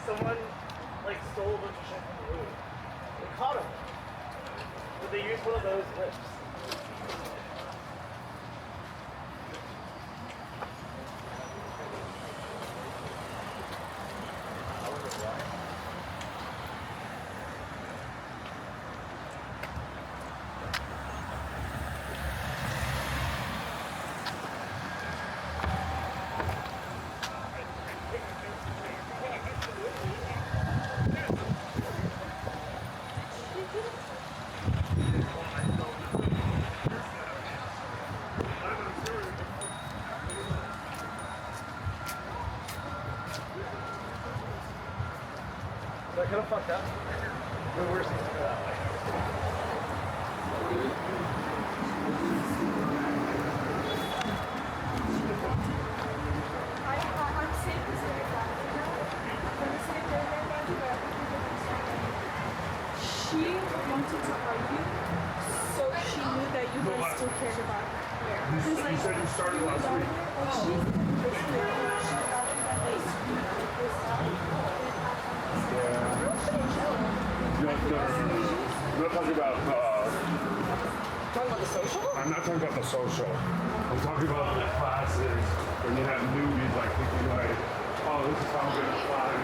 Someone like stole a bunch of shit from the room. They caught him. But they used one of those whips. I could have fucked up. The worst is to go that way. I'm safe to say that. She wanted to argue, so she knew that you guys still cared about her. You said you started last week. You're not talking about Talking about the social? I'm not talking about the social. I'm talking about the classes when you have newbies like thinking like, oh, this is how I'm gonna find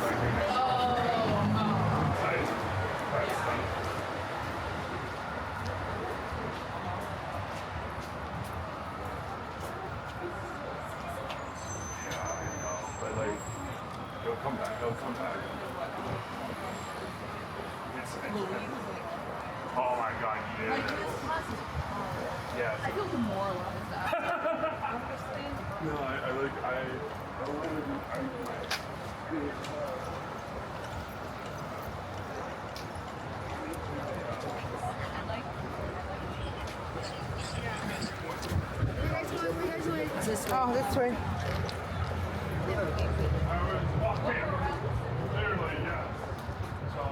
like the next type stuff. But like, he'll come back. Oh my God, you did. Yes. I feel demoralized honestly. No, I want Oh, this way. I was walking, literally, yeah. So, I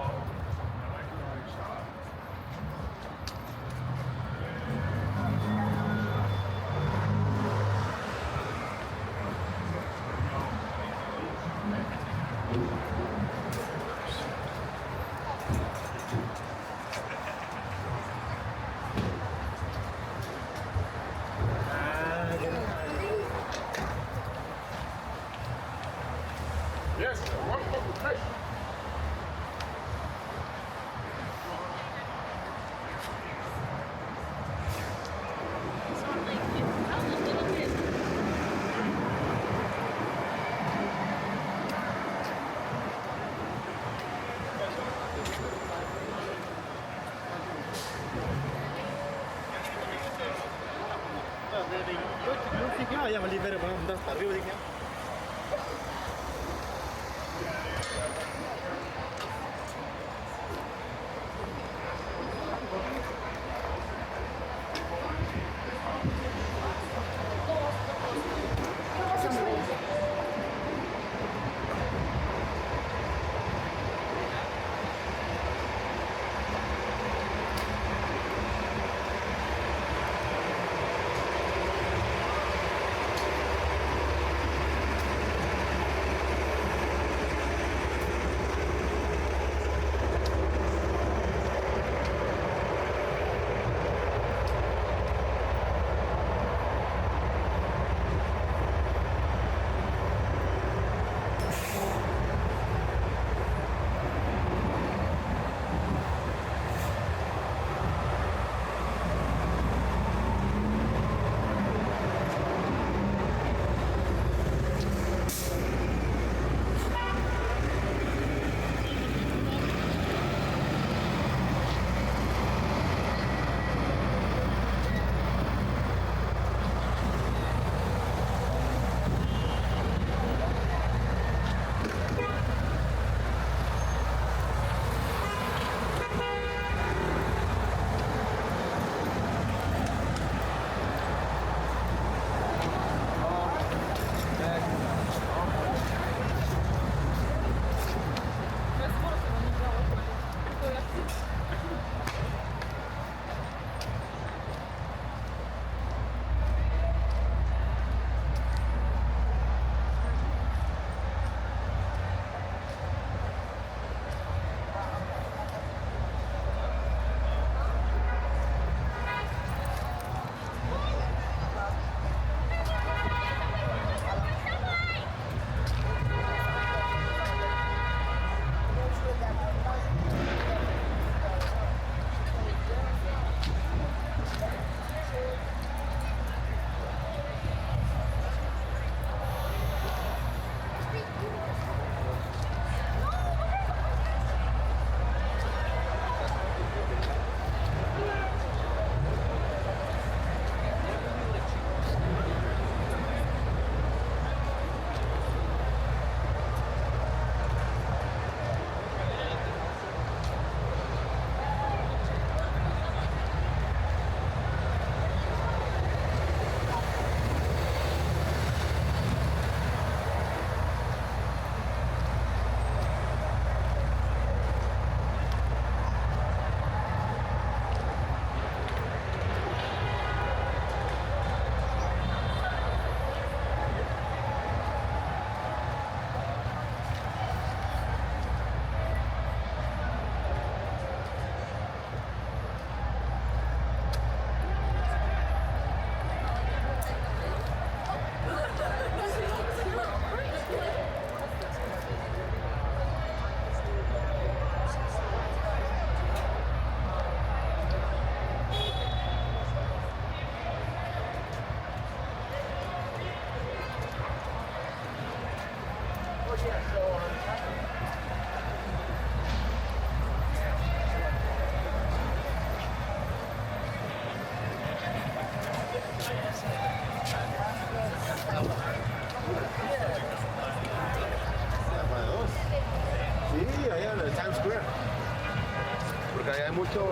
like the right shot. Yes, hey. Não fica, já me libera, vamos dar para ver o porque ahí hay mucho...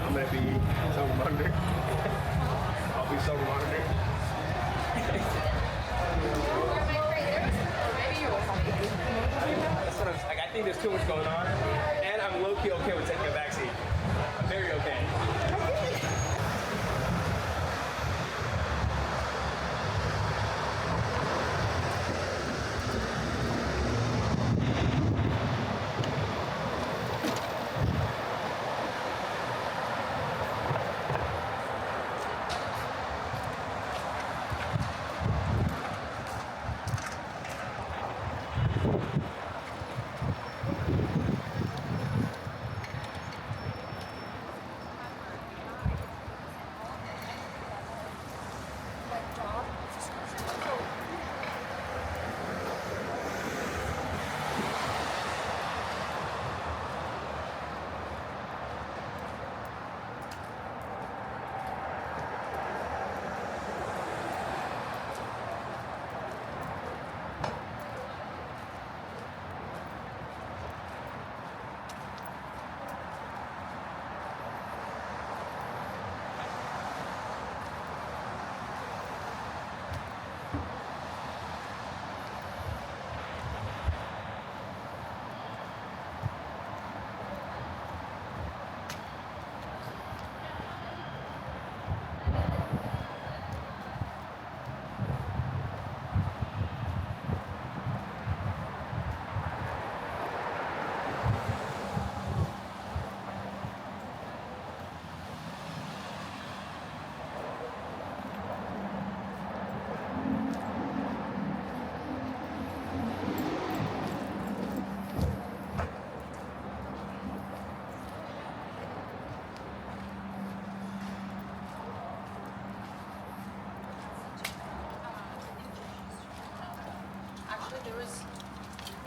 I'm gonna be so monitored. I'll be so monitored. That's what I'm like. I think there's too much going on, and I'm low key okay with taking a backseat. I'm very okay.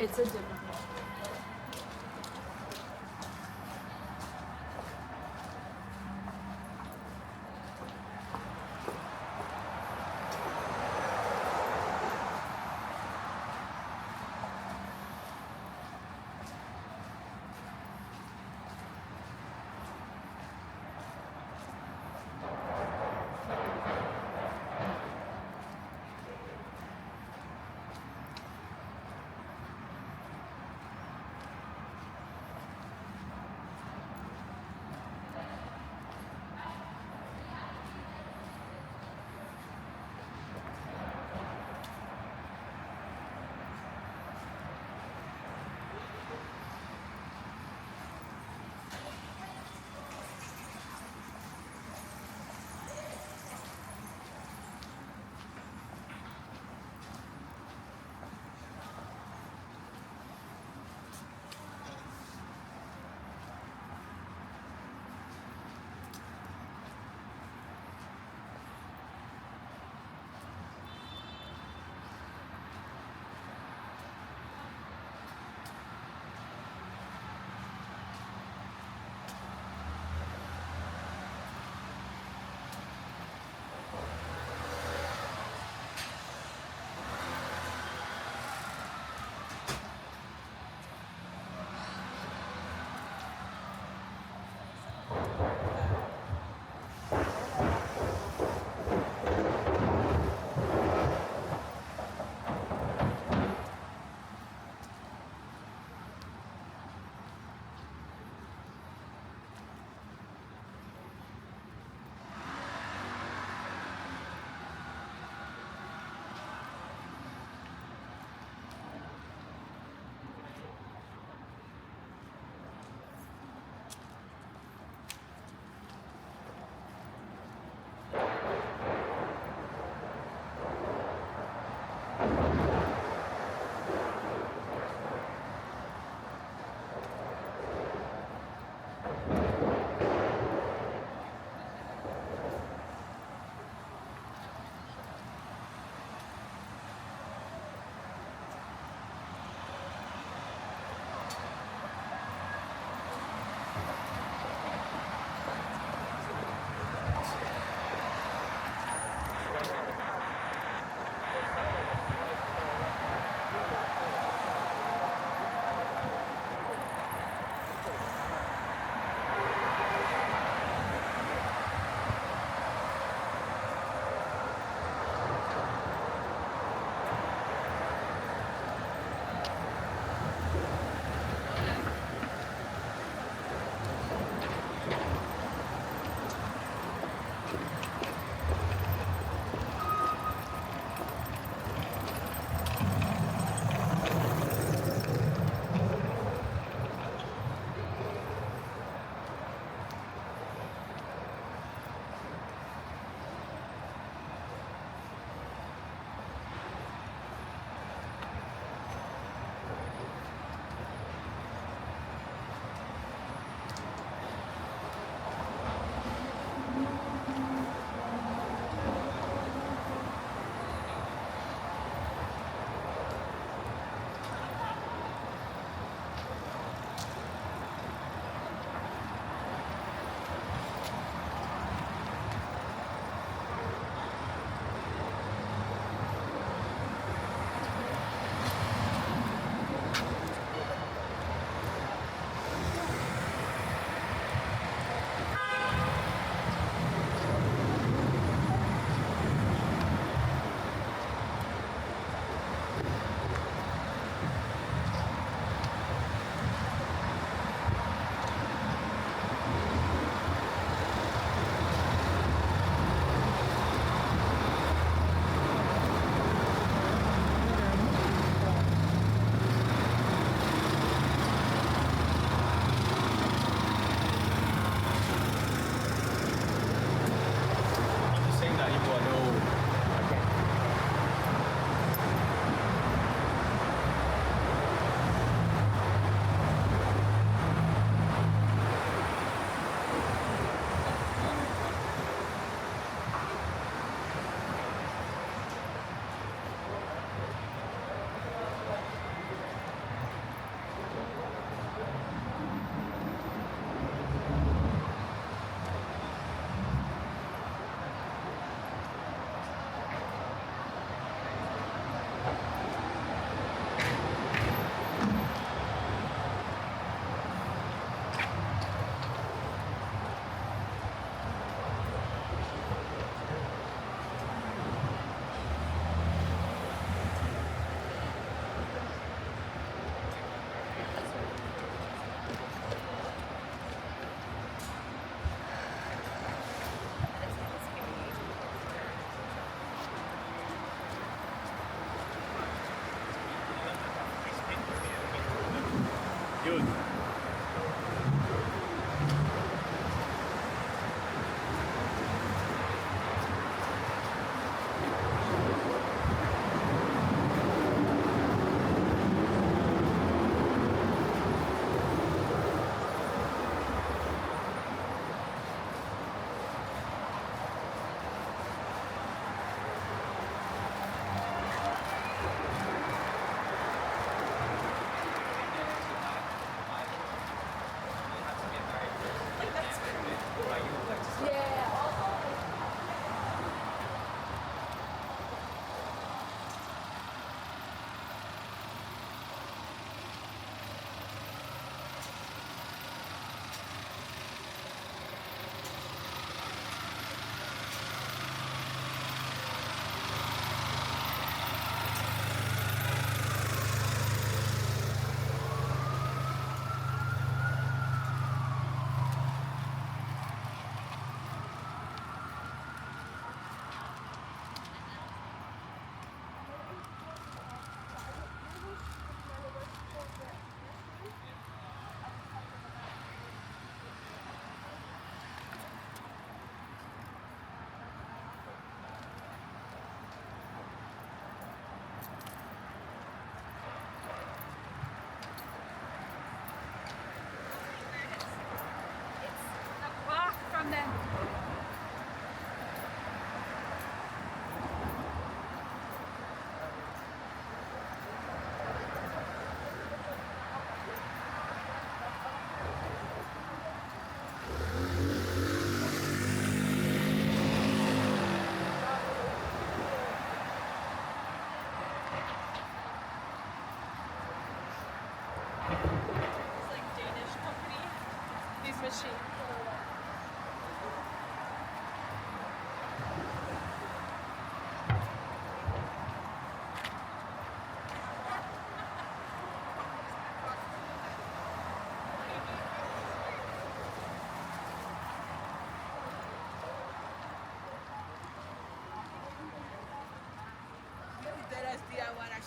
It's a different one.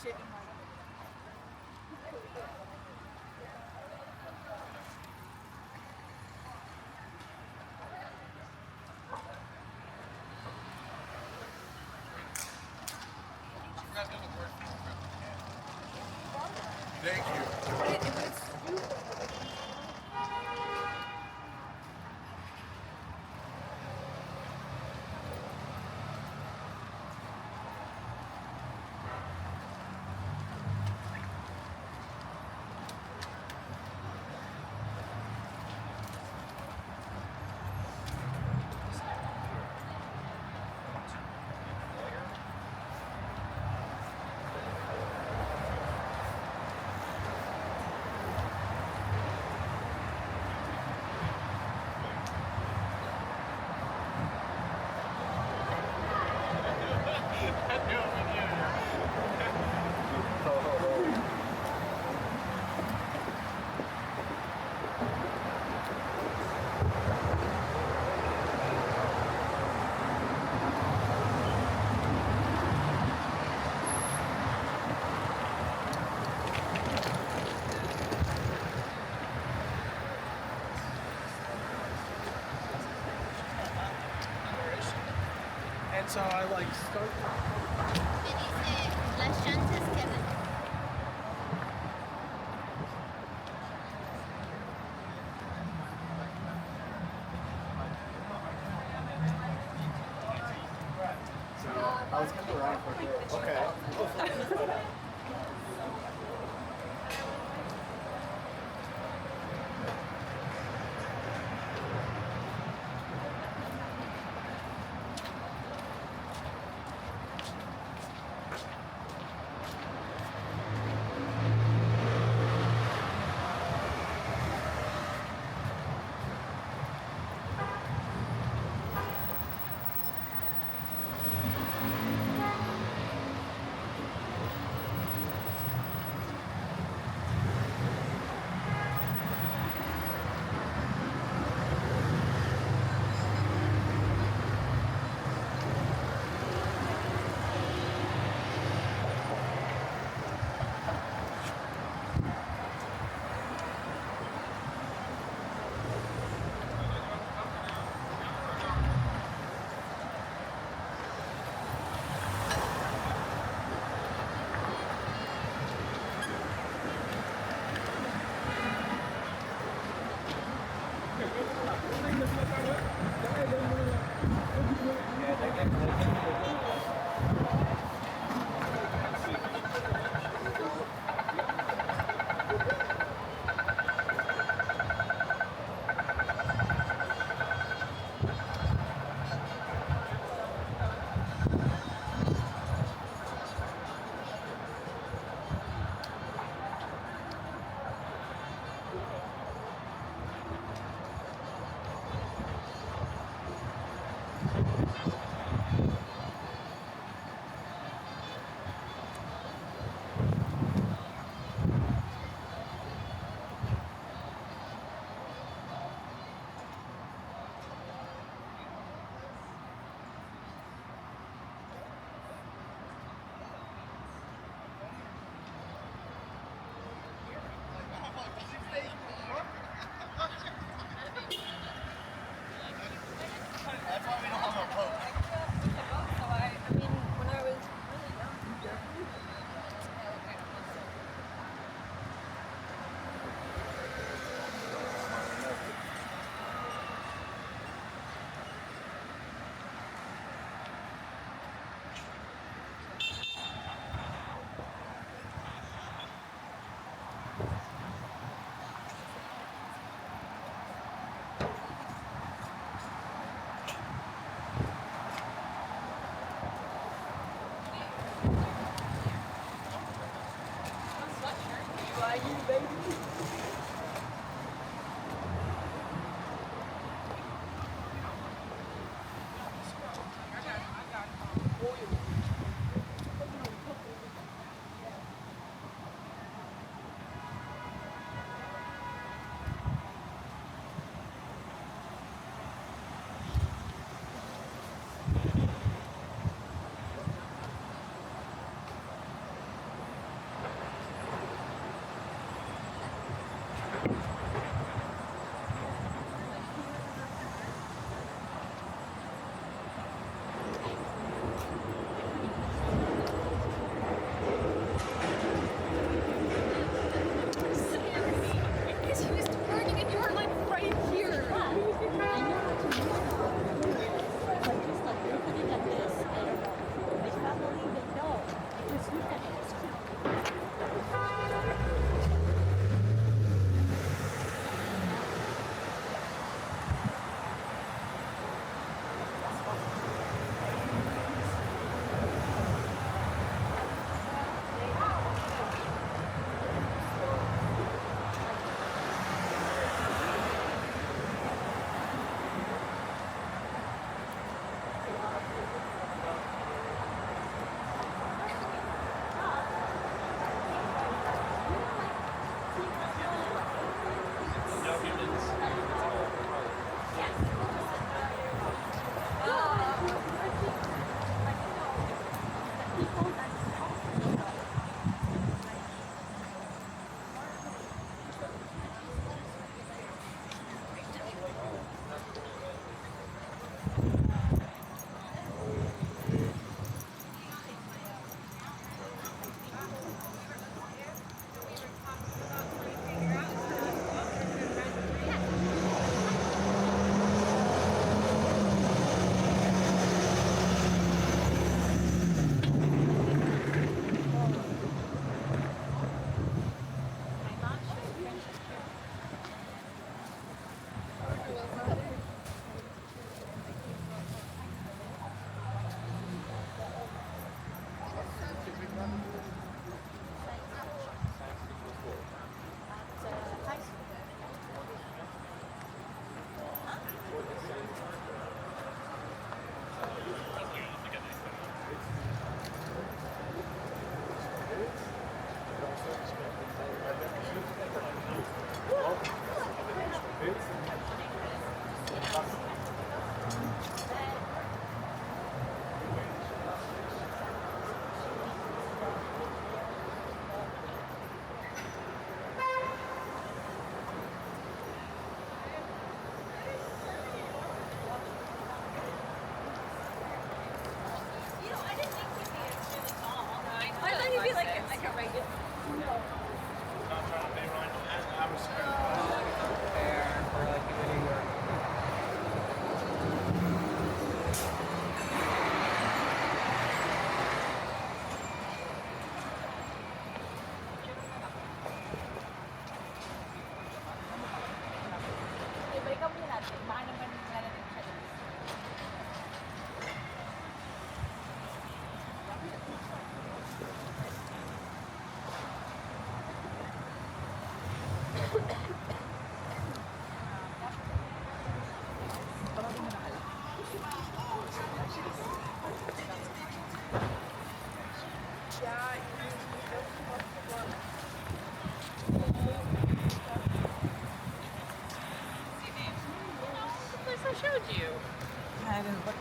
shaking my head. Thank you. And so I like start. Me dice, las chances quedan. I was coming around for it. Okay. That's why we don't have a boat.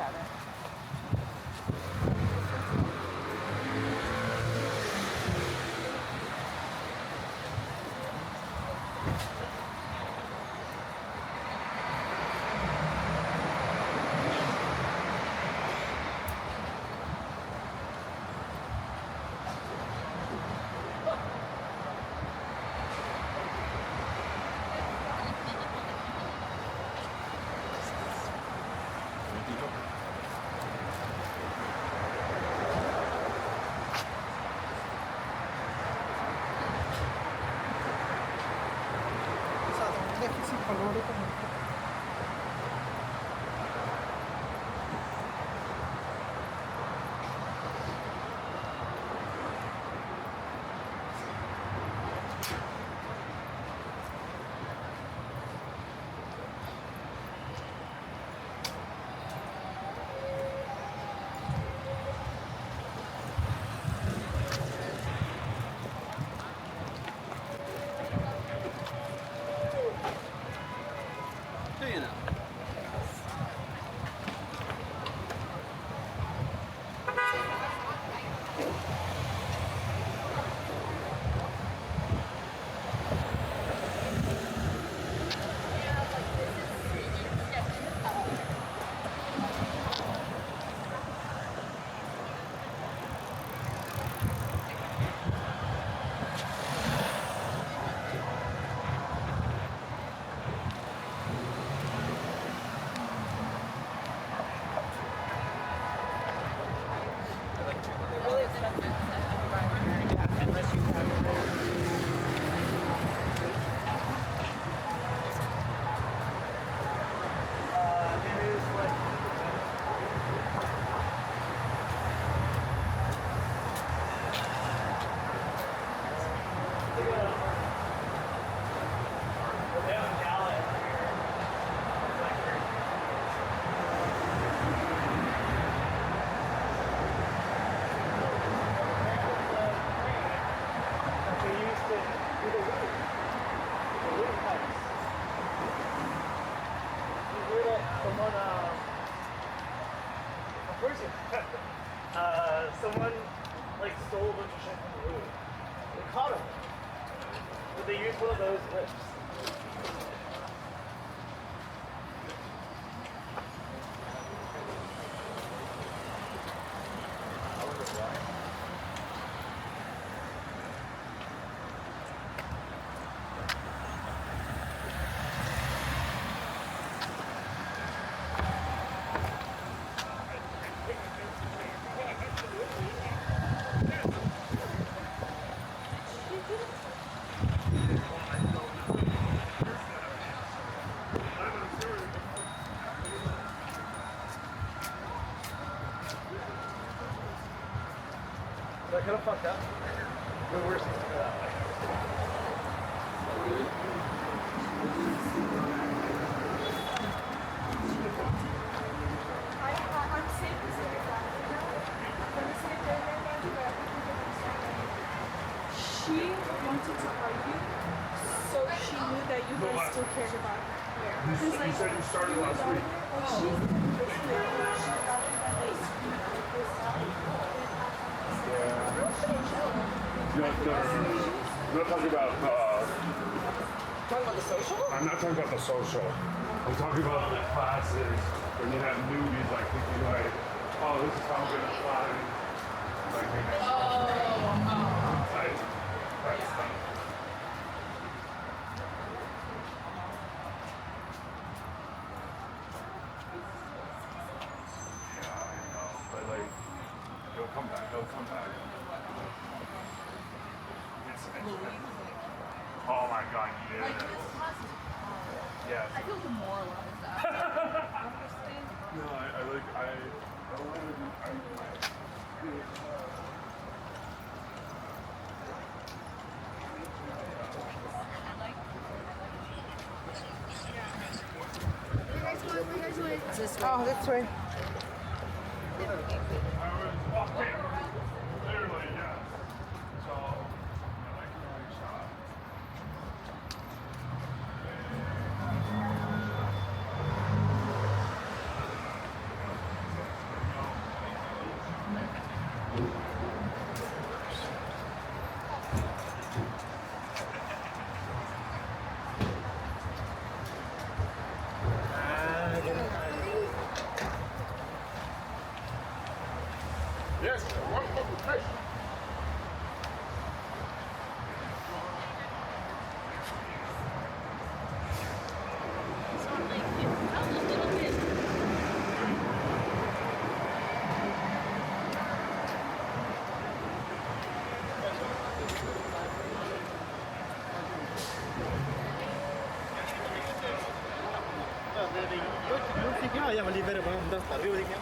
at it. Deficit calorico molto. Do you know? Unless you have It is like they have a gala every year. It's like crazy. That they used to do the wooden pipes. You hear that? Of course you someone like stole a bunch of shit from the Louvre. They caught him. But they used one of those lifts. So I kind of fucked up. The worst is to go that way. I'm safe to say that. I'm going to say very, very much, but I think you can understand that. She wanted to argue, so she knew that you guys still cared about her. You said you started last week. She's basically she got it that they screwed this up. You're not talking about. talking about the social? I'm not talking about the social. I'm talking about the classes when you have newbies like thinking like, oh, this is how I'm gonna find like the next type stuff. Yeah, I know, but like, he'll come back. He'll come back. Oh my God, yes. Yes. I feel demoralized after. Understand? No, I like, I don't want to do, Oh, this way. Literally, yes. So, I like the right shot. Yes, one more. Ja, maar die verder van dat daar wil ik ja.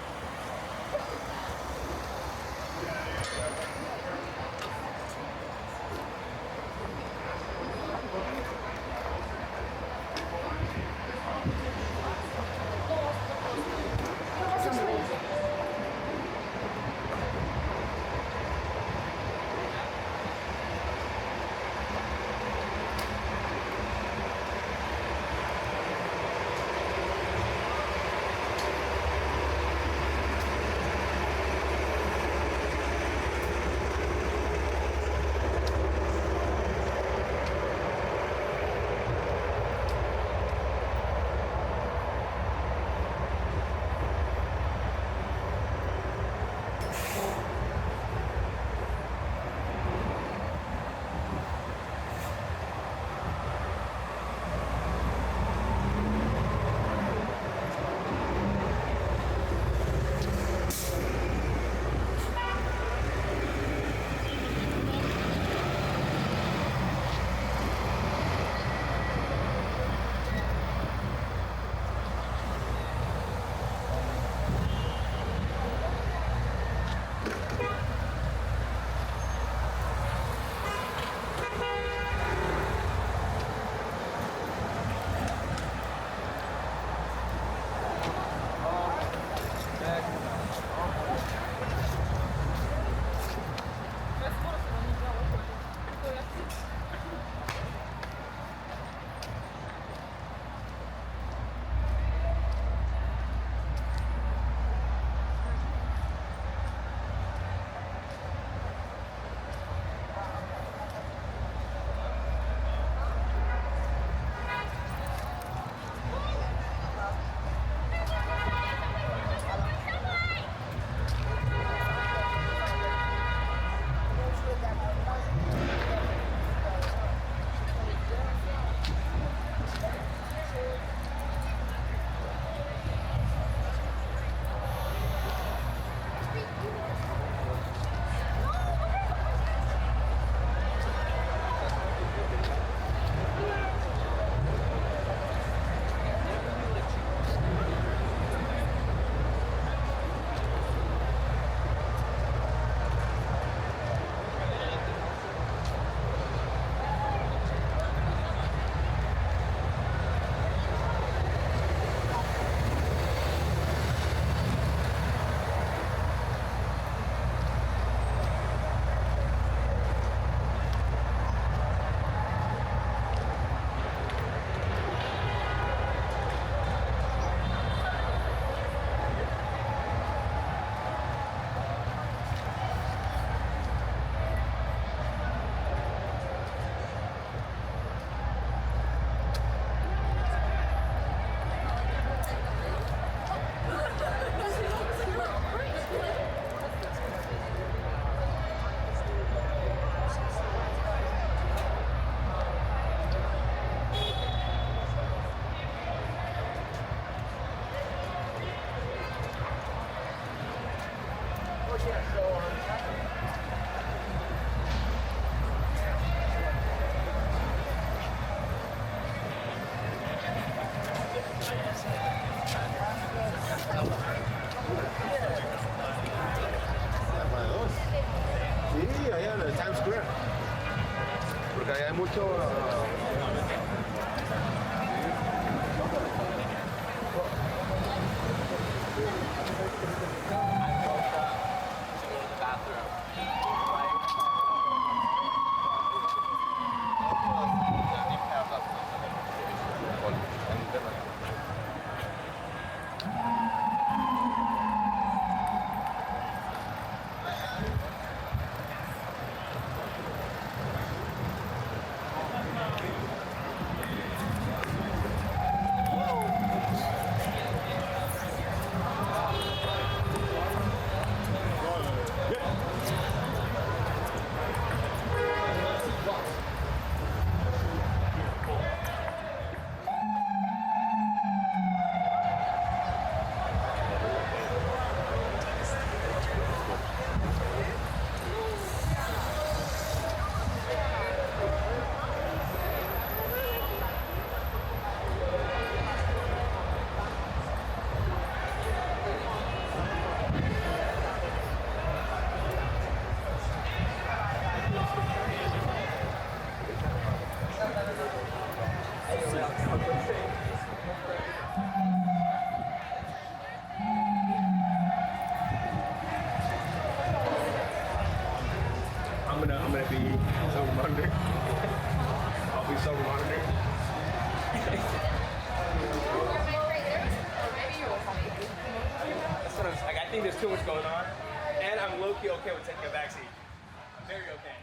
Sí, allá en el Times Square. Porque allá hay mucho... so monitored. That's what I'm like. I think there's too much going on, and I'm low-key okay with taking a backseat. I'm very okay.